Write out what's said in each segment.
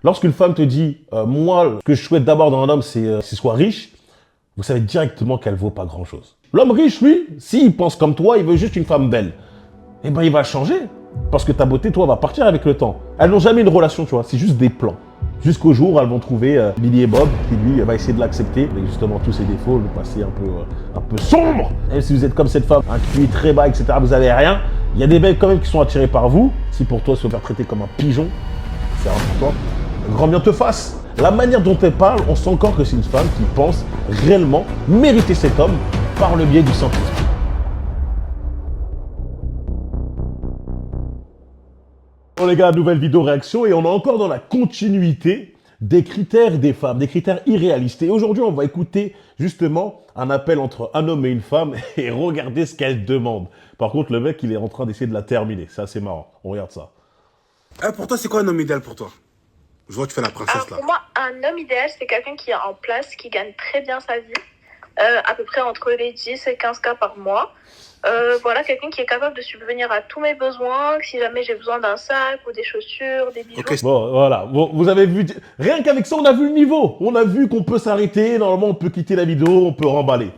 Lorsqu'une femme te dit moi, ce que je souhaite d'abord dans un homme, c'est qu'il soit riche, vous savez directement qu'elle vaut pas grand-chose. L'homme riche, lui, s'il pense comme toi, il veut juste une femme belle, eh ben il va changer. Parce que ta beauté, toi, va partir avec le temps. Elles n'ont jamais une relation, tu vois, c'est juste des plans. Jusqu'au jour où elles vont trouver Billy et Bob, qui lui va essayer de l'accepter, avec justement tous ses défauts, le passé un peu sombre. Même si vous êtes comme cette femme, un QI très bas, etc., vous n'avez rien, il y a des mecs quand même qui sont attirés par vous. Si pour toi, se faire traiter comme un pigeon, c'est rare pour toi, grand bien te fasse. La manière dont elle parle, on sent encore que c'est une femme qui pense réellement mériter cet homme par le biais du Saint-Esprit. Bon les gars, nouvelle vidéo réaction et on est encore dans la continuité des critères des femmes, des critères irréalistes. Et aujourd'hui, on va écouter justement un appel entre un homme et une femme et regarder ce qu'elle demande. Par contre, le mec, il est en train d'essayer de la terminer. C'est assez marrant. On regarde ça. Pour toi, c'est quoi un homme idéal pour toi? Je vois que tu fais la princesse Alors, là. pour moi, un homme idéal, c'est quelqu'un qui est en place, qui gagne très bien sa vie, à peu près entre les 10 et 15 cas par mois. Voilà, quelqu'un qui est capable de subvenir à tous mes besoins, si jamais j'ai besoin d'un sac ou des chaussures, des bijoux. Ok. Bon, voilà. Bon, vous avez vu, rien qu'avec ça, on a vu le niveau. On a vu qu'on peut s'arrêter. Normalement, on peut quitter la vidéo, on peut remballer.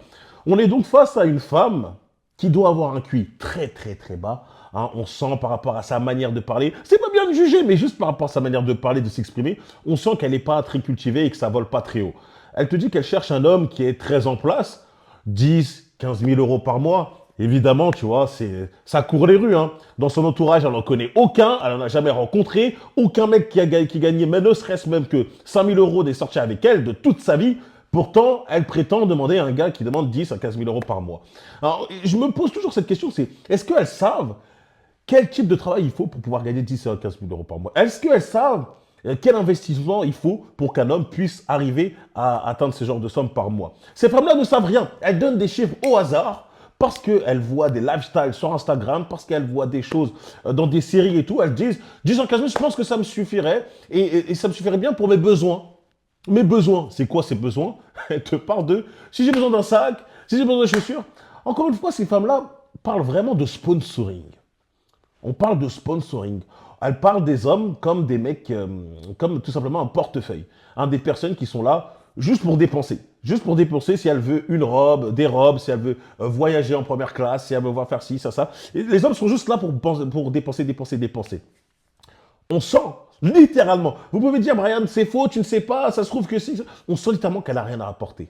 On est donc face à une femme qui doit avoir un QI très, très, très bas. Hein, on sent par rapport à sa manière de parler, c'est pas bien de juger, mais juste par rapport à sa manière de parler, de s'exprimer, on sent qu'elle n'est pas très cultivée et que ça vole pas très haut. Elle te dit qu'elle cherche un homme qui est très en place, 10, 15 000 euros par mois. Évidemment, tu vois, ça court les rues. Hein. Dans son entourage, elle n'en connaît aucun, elle n'en a jamais rencontré, aucun mec qui gagnait, même ne serait-ce même que 5 000 euros des sorties avec elle de toute sa vie. Pourtant, elle prétend demander à un gars qui demande 10 à 15 000 euros par mois. Alors, je me pose toujours cette question, c'est est-ce qu'elles savent quel type de travail il faut pour pouvoir gagner 10 à 15 000 euros par mois? Est-ce qu'elles savent quel investissement il faut pour qu'un homme puisse arriver à atteindre ce genre de somme par mois? Ces femmes-là ne savent rien. Elles donnent des chiffres au hasard parce qu'elles voient des lifestyles sur Instagram, parce qu'elles voient des choses dans des séries et tout. Elles disent 10 à 15 000, je pense que ça me suffirait et ça me suffirait bien pour mes besoins. Mes besoins, c'est quoi ces besoins? Elles te parlent de si j'ai besoin d'un sac, si j'ai besoin de chaussures. Encore une fois, ces femmes-là parlent vraiment de sponsoring. On parle de sponsoring. Elle parle des hommes comme des mecs, comme tout simplement un portefeuille. Hein, des personnes qui sont là juste pour dépenser. Juste pour dépenser si elle veut une robe, des robes, si elle veut voyager en première classe, si elle veut voir faire ci, ça. Et les hommes sont juste là pour dépenser, dépenser, dépenser. On sent, littéralement. Vous pouvez dire, Brian, c'est faux, tu ne sais pas, ça se trouve que si. On sent littéralement qu'elle n'a rien à apporter.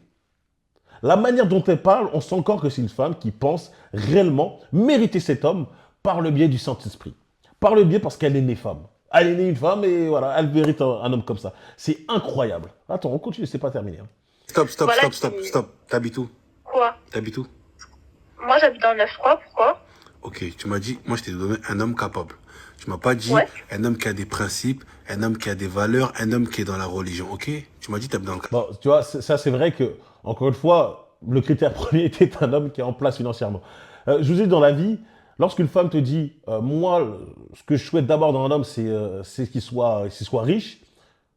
La manière dont elle parle, on sent encore que c'est une femme qui pense réellement mériter cet homme par le biais du Saint-Esprit. Par le biais parce qu'elle est née femme. Elle est née une femme et voilà, elle mérite un homme comme ça. C'est incroyable. Attends, on continue, c'est pas terminé. Hein. Voilà, Stop. T'habites où? Quoi? T'habites où? Moi, j'habite dans le 9-3, pourquoi? Ok, tu m'as dit, moi je t'ai donné un homme capable. Tu m'as pas dit Ouais. un homme qui a des principes, un homme qui a des valeurs, un homme qui est dans la religion, ok? Tu m'as dit t'habites dans le... Bon, tu vois, ça c'est vrai que, encore une fois, le critère premier était un homme qui est en place financièrement. Je vous ai dit dans la vie, lorsqu'une femme te dit, moi, ce que je souhaite d'abord dans un homme, c'est qu'il soit riche,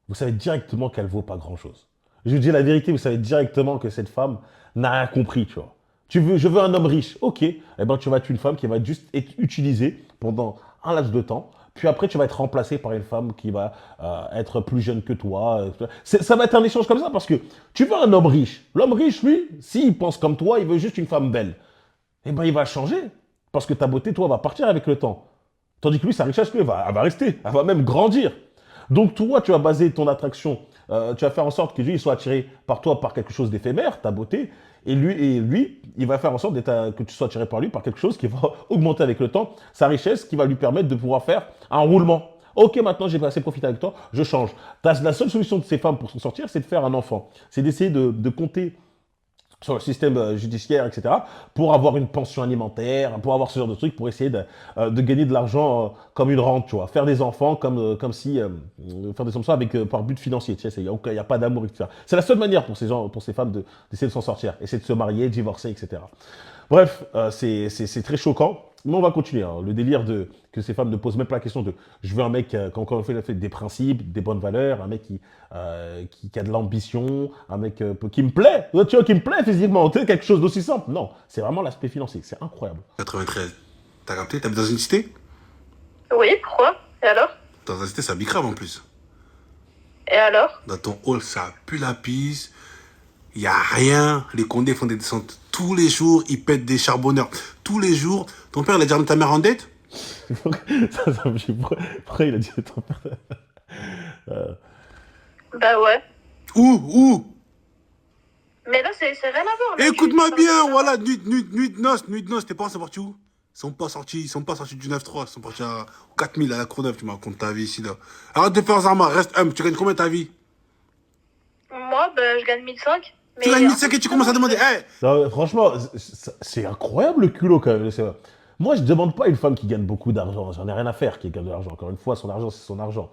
vous savez directement qu'elle vaut pas grand-chose. Je vous dis la vérité, vous savez directement que cette femme n'a rien compris, tu vois. Je veux un homme riche, ok. Eh ben, tu vas être une femme qui va juste être utilisée pendant un laps de temps. Puis après, tu vas être remplacé par une femme qui va être plus jeune que toi. Ça va être un échange comme ça parce que tu veux un homme riche. L'homme riche, lui, s'il pense comme toi, il veut juste une femme belle. Eh ben, il va changer. Parce que ta beauté, toi, va partir avec le temps. Tandis que lui, sa richesse, lui, elle va rester. Elle va même grandir. Donc, toi, tu vas baser ton attraction. Tu vas faire en sorte que lui, il soit attiré par toi par quelque chose d'éphémère, ta beauté. Et lui, il va faire en sorte que tu sois attiré par lui par quelque chose qui va augmenter avec le temps sa richesse, qui va lui permettre de pouvoir faire un roulement. Ok, maintenant j'ai assez profité avec toi, je change. La seule solution de ces femmes pour s'en sortir, c'est de faire un enfant. C'est d'essayer de compter sur le système judiciaire, etc., pour avoir une pension alimentaire, pour avoir ce genre de trucs, pour essayer de gagner de l'argent comme une rente, tu vois. Faire des enfants comme si... faire des enfants avec, par but financier, tu sais, il n'y a pas d'amour, etc. C'est la seule manière pour ces gens, pour ces femmes d'essayer de s'en sortir, essayer de se marier, de divorcer, etc. Bref, c'est très choquant. Mais on va continuer. Hein. Le délire que ces femmes ne posent même pas la question de je veux un mec qui a encore fait des principes, des bonnes valeurs, un mec qui a de l'ambition, un mec qui me plaît, tu vois, qui me plaît physiquement, tu sais, quelque chose d'aussi simple. Non, c'est vraiment l'aspect financier, c'est incroyable. 93. T'as capté? T'habites dans une cité? Oui, pourquoi? Et alors? Dans une cité, ça bicrave en plus. Et alors? Dans ton hall, ça pue la pisse. Il n'y a rien. Les Condés font des descentes tous les jours. Ils pètent des charbonneurs tous les jours. Ton père, il a déjà mis ta mère en dette? Pourquoi il a dit ton père? Bah ouais. Où? Mais là, c'est rien à voir. Là. Écoute-moi Tu parles de bien, rien à voilà, nuit de noces, tes parents sont partis où? Ils sont pas sortis du 9-3, ils sont partis à 4000 à la Courneuve, tu me racontes ta vie ici, là. Arrête de faire Zarma, reste humble, tu gagnes combien ta vie? voir. Moi, bah, je gagne 1005. Tu gagnes 1005 et tu commences à demander, hé! Non, franchement, c'est incroyable le culot quand même. Moi, je demande pas à une femme qui gagne beaucoup d'argent. J'en ai rien à faire qui gagne de l'argent. Encore une fois, son argent, c'est son argent.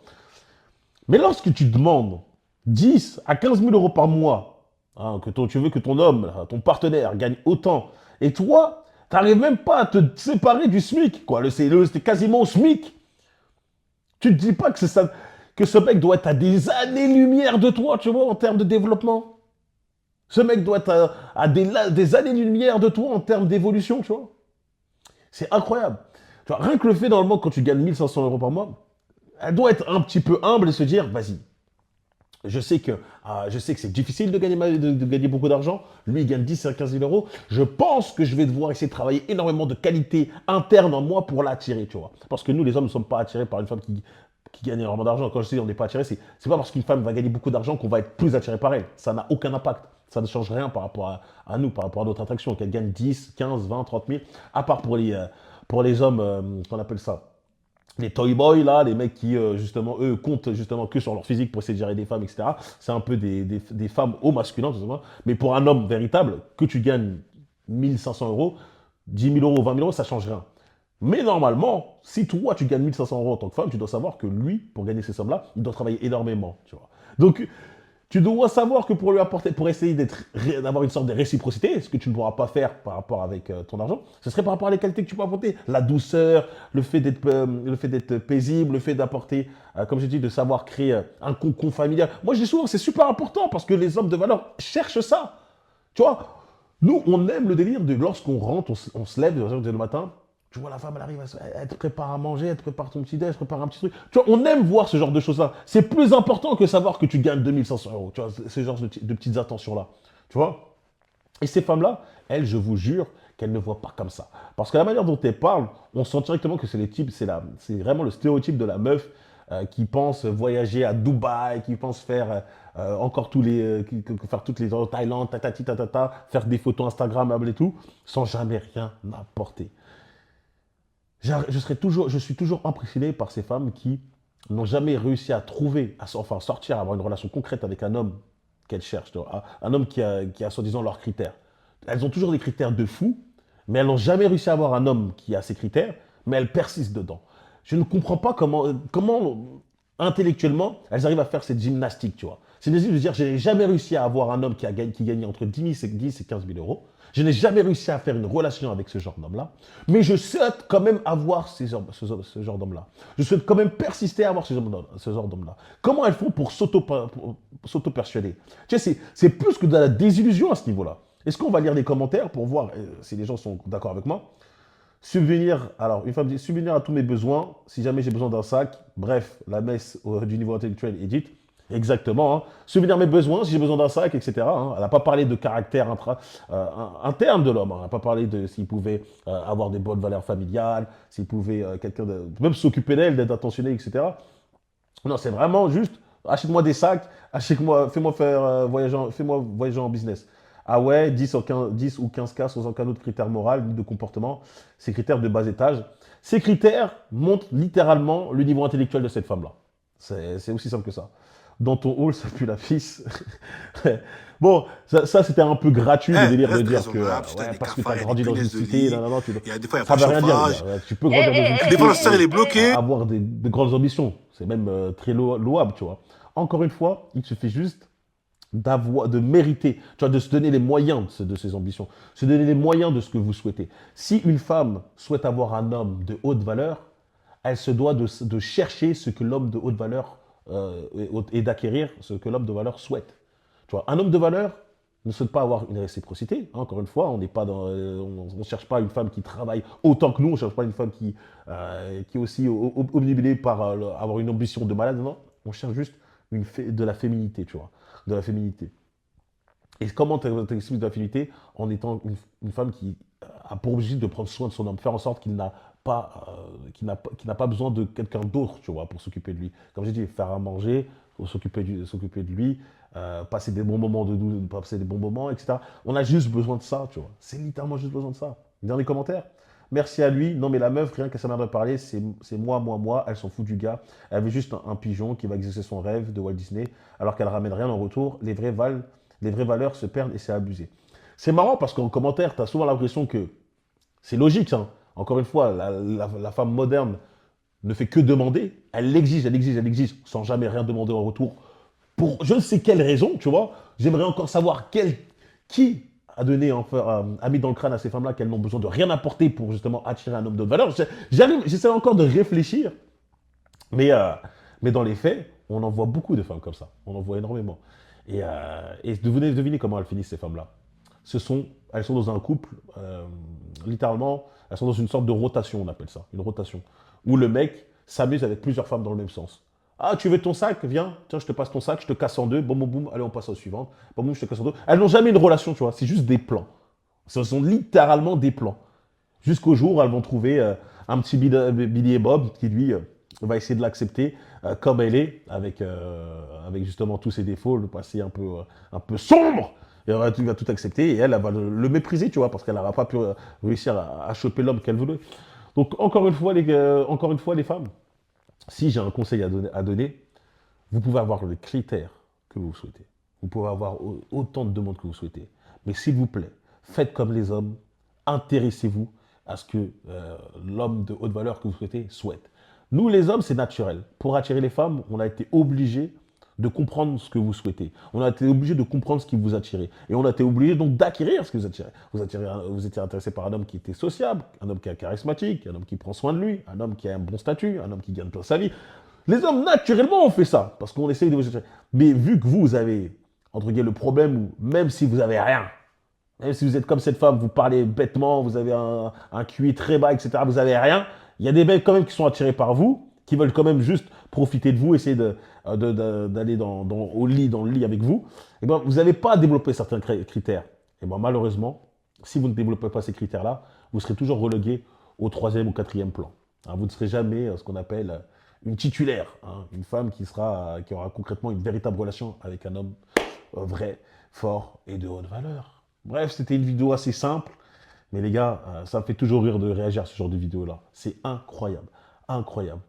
Mais lorsque tu demandes 10 à 15 000 euros par mois, hein, tu veux que ton homme, là, ton partenaire, gagne autant, et toi, tu n'arrives même pas à te séparer du SMIC, quoi. C'est quasiment au SMIC. Tu te dis pas que, ça, que ce mec doit être à des années-lumière de toi, tu vois, en termes de développement. Ce mec doit être à des années-lumière de toi en termes d'évolution, tu vois. C'est incroyable. Tu vois, rien que le fait, normalement, quand tu gagnes 1500 euros par mois, elle doit être un petit peu humble et se dire, vas-y, je sais que c'est difficile de gagner beaucoup d'argent. Lui, il gagne 10 à 15 000 euros. Je pense que je vais devoir essayer de travailler énormément de qualité interne en moi pour l'attirer, tu vois. Parce que nous, les hommes, ne sommes pas attirés par une femme qui gagne énormément d'argent. Quand je dis on n'est pas attiré, c'est pas parce qu'une femme va gagner beaucoup d'argent qu'on va être plus attiré par elle. Ça n'a aucun impact. Ça ne change rien par rapport à nous, par rapport à notre attraction. Qu'elle gagne 10, 15, 20, 30 000. À part pour les hommes, qu'on appelle ça, les toy boys là, les mecs qui justement eux comptent justement que sur leur physique pour essayer de gérer des femmes, etc. C'est un peu des femmes au masculin, tout simplement. Mais pour un homme véritable, que tu gagnes 1500 euros, 10 000 euros, 20 000 euros, ça change rien. Mais normalement, si toi tu gagnes 1500 euros en tant que femme, tu dois savoir que lui, pour gagner ces sommes-là, il doit travailler énormément, tu vois. Donc tu dois savoir que pour lui apporter, pour essayer d'avoir une sorte de réciprocité, ce que tu ne pourras pas faire par rapport avec ton argent, ce serait par rapport à les qualités que tu peux apporter. La douceur, le fait d'être paisible, le fait d'apporter, comme j'ai dit, de savoir créer un cocon familial. Moi, je dis souvent, c'est super important parce que les hommes de valeur cherchent ça. Tu vois, nous, on aime le délire de lorsqu'on rentre, on se lève le matin, tu vois, la femme, elle arrive, elle te prépare à manger, elle te prépare ton petit déj, elle te prépare un petit truc. Tu vois, on aime voir ce genre de choses-là. C'est plus important que savoir que tu gagnes 2500 euros. Tu vois, ce genre de petites attentions-là. Tu vois. Et ces femmes-là, elles, je vous jure qu'elles ne voient pas comme ça. Parce que la manière dont elles parlent, on sent directement que c'est c'est vraiment le stéréotype de la meuf qui pense voyager à Dubaï, qui pense faire encore faire toutes les en Thaïlande, tatati tatata, faire des photos Instagrammables et tout, sans jamais rien apporter. Je suis toujours impressionné par ces femmes qui n'ont jamais réussi à trouver, enfin sortir, à avoir une relation concrète avec un homme qu'elles cherchent, tu vois, un homme qui a soi-disant leurs critères. Elles ont toujours des critères de fou, mais elles n'ont jamais réussi à avoir un homme qui a ces critères, mais elles persistent dedans. Je ne comprends pas comment intellectuellement, elles arrivent à faire cette gymnastique, tu vois. C'est une de dire, je n'ai jamais réussi à avoir un homme qui gagne entre 10 et 15 000 euros. Je n'ai jamais réussi à faire une relation avec ce genre d'homme-là, mais je souhaite quand même avoir ce genre d'homme-là. Je souhaite quand même persister à avoir ce genre d'homme-là. Comment elles font pour s'auto-persuader? Tu sais, c'est plus que de la désillusion à ce niveau-là. Est-ce qu'on va lire les commentaires pour voir si les gens sont d'accord avec moi? Alors une femme dit subvenir à tous mes besoins, si jamais j'ai besoin d'un sac, bref, la messe du niveau intellectuel est dite. Exactement, hein. Subvenir à mes besoins, si j'ai besoin d'un sac, etc. Hein. Elle n'a pas parlé de caractère interne de l'homme, hein. Elle n'a pas parlé de s'il pouvait avoir des bonnes valeurs familiales, s'il pouvait même s'occuper d'elle, d'être attentionné, etc. Non, c'est vraiment juste, achète-moi des sacs, fais-moi fais-moi voyager en business. Ah ouais, 10 ou 15 cas sans aucun autre critère moral ni de comportement, ces critères de bas étage. Ces critères montrent littéralement le niveau intellectuel de cette femme-là. C'est aussi simple que ça. Dans ton hall, ça pue la fisse. Bon, ça c'était un peu gratuit le délire de dire que parce que tu as grandi dans une cité, il y a des fois, il n'y a ça pas veut de rien dire. chauffage. Tu peux grandir dans une cité. Des fois, le serre, il est bloqué. Avoir de grandes ambitions. C'est même très louable, tu vois. Encore une fois, il suffit juste de mériter, tu vois, de se donner les moyens de ses ambitions, se donner les moyens de ce que vous souhaitez. Si une femme souhaite avoir un homme de haute valeur, elle se doit de chercher ce que l'homme de haute valeur et d'acquérir ce que l'homme de valeur souhaite. Tu vois, un homme de valeur ne souhaite pas avoir une réciprocité. Hein, encore une fois, on n'est pas on cherche pas une femme qui travaille autant que nous, on cherche pas une femme qui est aussi obnubilée par avoir une ambition de malade. Non, on cherche juste de la féminité, tu vois, de la féminité. Et comment tu exprimes de la féminité en étant une femme qui a pour objectif de prendre soin de son homme, faire en sorte qu'il n'a pas besoin de quelqu'un d'autre, tu vois, pour s'occuper de lui. Comme j'ai dit, faire à manger, s'occuper de lui, passer des bons moments passer des bons moments, etc. On a juste besoin de ça, tu vois. C'est littéralement juste besoin de ça. Dans les commentaires. Merci à lui. Non, mais la meuf, rien qu'à sa manière de parler, c'est moi. Elle s'en fout du gars. Elle veut juste un pigeon qui va exaucer son rêve de Walt Disney, alors qu'elle ramène rien en retour. Les vraies valeurs se perdent et c'est abusé. C'est marrant parce qu'en commentaire, tu as souvent l'impression que c'est logique. Hein. Encore une fois, la femme moderne ne fait que demander. Elle exige, sans jamais rien demander en retour. Pour je ne sais quelle raison, tu vois. J'aimerais encore savoir qui a donné, a mis dans le crâne à ces femmes-là qu'elles n'ont besoin de rien apporter pour justement attirer un homme de valeur. J'essaie encore de réfléchir. Mais dans les faits, on en voit beaucoup de femmes comme ça. On en voit énormément. Et devinez comment elles finissent, ces femmes-là. Elles sont dans un couple, littéralement, elles sont dans une sorte de rotation, on appelle ça, une rotation, où le mec s'amuse avec plusieurs femmes dans le même sens. Ah, tu veux ton sac? Viens, tiens, je te passe ton sac, je te casse en deux, boum, boum, boum, allez, on passe à la suivante, boum, boum, je te casse en deux. Elles n'ont jamais une relation, tu vois, c'est juste des plans. Ce sont littéralement des plans. Jusqu'au jour où elles vont trouver un petit Billy et Bob qui, lui, va essayer de l'accepter comme elle est, avec justement tous ses défauts, le passé un peu sombre. Et il va tout accepter et elle va le mépriser, tu vois, parce qu'elle n'aura pas pu réussir à choper l'homme qu'elle voulait. Donc, encore une fois, les femmes, si j'ai un conseil à donner, vous pouvez avoir les critères que vous souhaitez. Vous pouvez avoir autant de demandes que vous souhaitez. Mais s'il vous plaît, faites comme les hommes, intéressez-vous à ce que l'homme de haute valeur que vous souhaite. Nous, les hommes, c'est naturel. Pour attirer les femmes, on a été obligés de comprendre ce que vous souhaitez. On a été obligé de comprendre ce qui vous attirait. Et on a été obligé donc d'acquérir ce que vous attirez. Vous étiez intéressé par un homme qui était sociable, un homme qui est charismatique, un homme qui prend soin de lui, un homme qui a un bon statut, un homme qui gagne bien sa vie. Les hommes, naturellement, on fait ça, parce qu'on essaye de vous attirer. Mais vu que vous avez, entre guillemets, le problème où, même si vous n'avez rien, même si vous êtes comme cette femme, vous parlez bêtement, vous avez un QI très bas, etc., vous n'avez rien, il y a des mecs quand même qui sont attirés par vous, qui veulent quand même juste profiter de vous, essayer d'aller dans le lit avec vous, et ben, vous n'allez pas développer certains critères. Et ben, malheureusement, si vous ne développez pas ces critères-là, vous serez toujours relégué au 3e ou 4e plan. Hein, vous ne serez jamais ce qu'on appelle une titulaire, hein, une femme qui aura concrètement une véritable relation avec un homme vrai, fort et de haute valeur. Bref, c'était une vidéo assez simple, mais les gars, ça me fait toujours rire de réagir à ce genre de vidéo-là. C'est incroyable, incroyable.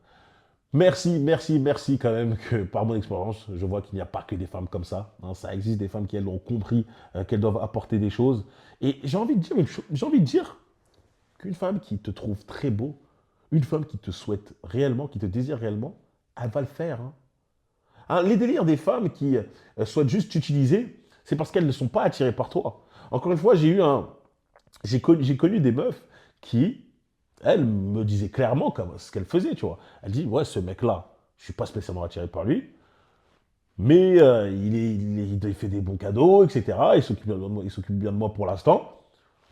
Merci quand même que par mon expérience, je vois qu'il n'y a pas que des femmes comme ça. Hein, ça existe des femmes qui, elles, ont compris qu'elles doivent apporter des choses. Et j'ai envie de dire qu'une femme qui te trouve très beau, une femme qui te souhaite réellement, qui te désire réellement, elle va le faire. Hein. Hein, les délires des femmes qui souhaitent juste t'utiliser, c'est parce qu'elles ne sont pas attirées par toi. Encore une fois, j'ai connu des meufs qui, elle me disait clairement ce qu'elle faisait, tu vois. Elle dit, ouais, ce mec-là, je suis pas spécialement attiré par lui, mais il fait des bons cadeaux, etc. Il s'occupe bien de moi pour l'instant.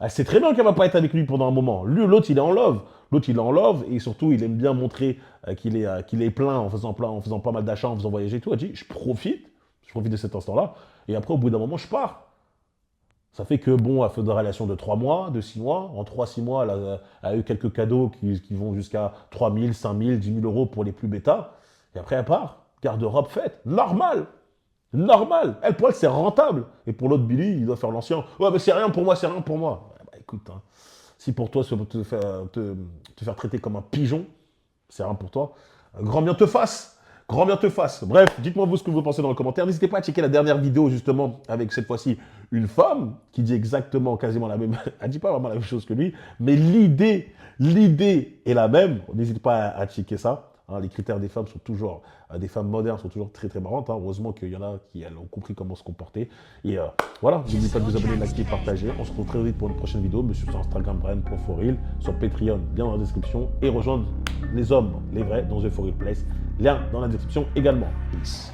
Elle sait très bien qu'elle va pas être avec lui pendant un moment. L'autre, il est en love. L'autre, il est en love, et surtout, il aime bien montrer qu'il est plein en faisant pas mal d'achats, en faisant voyager et tout. Elle dit, je profite de cet instant-là, et après, au bout d'un moment, je pars. Ça fait que, bon, elle fait des relations de 3 mois, de 6 mois. En 3-6 mois, elle a eu quelques cadeaux qui vont jusqu'à 3 000, 5 000, 10 000 euros pour les plus bêtas. Et après, elle part. Garde-robe faite. Normal. Normal. Elle, pour elle, c'est rentable. Et pour l'autre Billy, il doit faire l'ancien. Ouais, mais c'est rien pour moi, c'est rien pour moi. Ouais, bah, écoute, hein, si pour toi, te faire traiter comme un pigeon, c'est rien pour toi, grand bien te fasse. Grand bien te fasse. Bref, dites-moi vous ce que vous pensez dans les commentaires. N'hésitez pas à checker la dernière vidéo, justement, avec cette fois-ci une femme qui dit exactement, quasiment la même. Elle dit pas vraiment la même chose que lui, mais l'idée est la même. N'hésitez pas à checker ça. Hein, les critères des femmes sont toujours, des femmes modernes sont toujours très très marrantes. Hein. Heureusement qu'il y en a qui ont compris comment se comporter. Et voilà, n'oubliez pas de vous abonner, liker, partager. On se retrouve très vite pour une prochaine vidéo. Me suivre sur Instagram, Brian.forreal, sur Patreon, lien dans la description. Et rejoindre les hommes, les vrais, dans The For Real Place. Lien dans la description également. Peace.